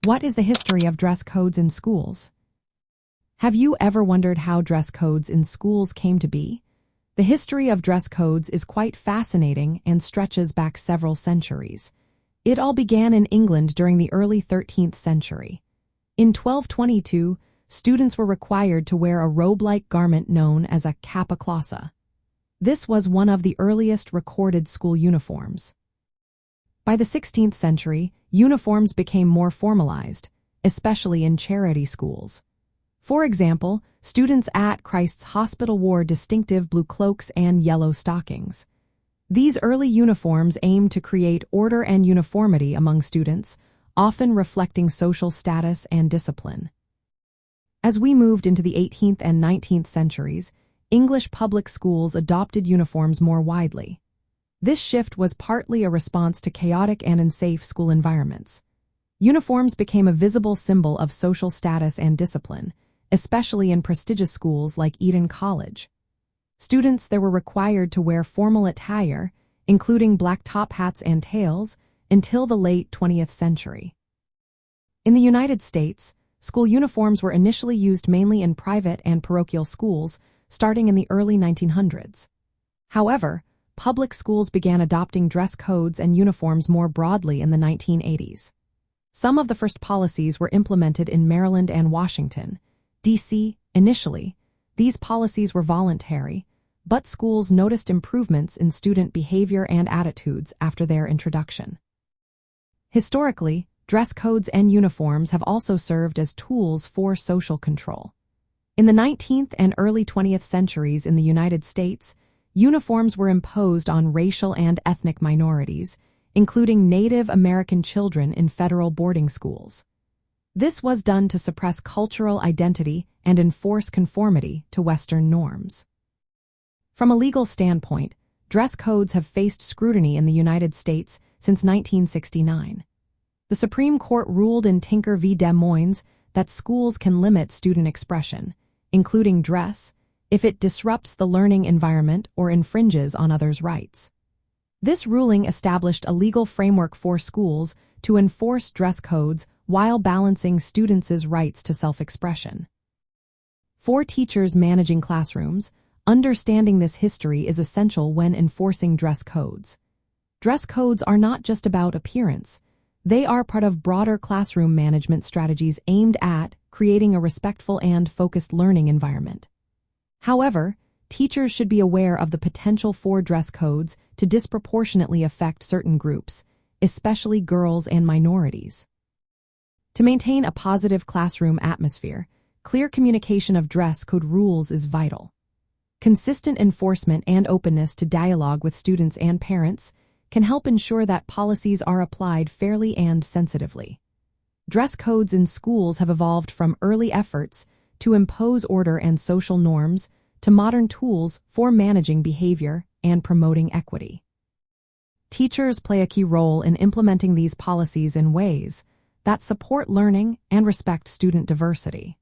What is the history of dress codes in schools? Have you ever wondered how dress codes in schools came to be? The history of dress codes is quite fascinating and stretches back several centuries. It all began in England during the early 13th century. In 1222, students were required to wear a robe-like garment known as a cappa clausa. This was one of the earliest recorded school uniforms. By the 16th century, uniforms became more formalized, especially in charity schools. For example, students at Christ's Hospital wore distinctive blue cloaks and yellow stockings. These early uniforms aimed to create order and uniformity among students, often reflecting social status and discipline. As we moved into the 18th and 19th centuries, English public schools adopted uniforms more widely. This shift was partly a response to chaotic and unsafe school environments. Uniforms became a visible symbol of social status and discipline, especially in prestigious schools like Eton College. Students there were required to wear formal attire, including black top hats and tails, until the late 20th century. In the United States, school uniforms were initially used mainly in private and parochial schools, starting in the early 1900s. However, public schools began adopting dress codes and uniforms more broadly in the 1980s. Some of the first policies were implemented in Maryland and Washington, D.C. Initially, these policies were voluntary, but schools noticed improvements in student behavior and attitudes after their introduction. Historically, dress codes and uniforms have also served as tools for social control. In the 19th and early 20th centuries in the United States, uniforms were imposed on racial and ethnic minorities, including Native American children in federal boarding schools. This was done to suppress cultural identity and enforce conformity to Western norms. From a legal standpoint, dress codes have faced scrutiny in the United States since 1969. The Supreme Court ruled in Tinker v. Des Moines that schools can limit student expression, including dress, if it disrupts the learning environment or infringes on others' rights. This ruling established a legal framework for schools to enforce dress codes while balancing students' rights to self-expression. For teachers managing classrooms, understanding this history is essential when enforcing dress codes. Dress codes are not just about appearance. They are part of broader classroom management strategies aimed at creating a respectful and focused learning environment. However, teachers should be aware of the potential for dress codes to disproportionately affect certain groups, especially girls and minorities. To maintain a positive classroom atmosphere, clear communication of dress code rules is vital. Consistent enforcement and openness to dialogue with students and parents can help ensure that policies are applied fairly and sensitively. Dress codes in schools have evolved from early efforts to impose order and social norms to modern tools for managing behavior and promoting equity. Teachers play a key role in implementing these policies in ways that support learning and respect student diversity.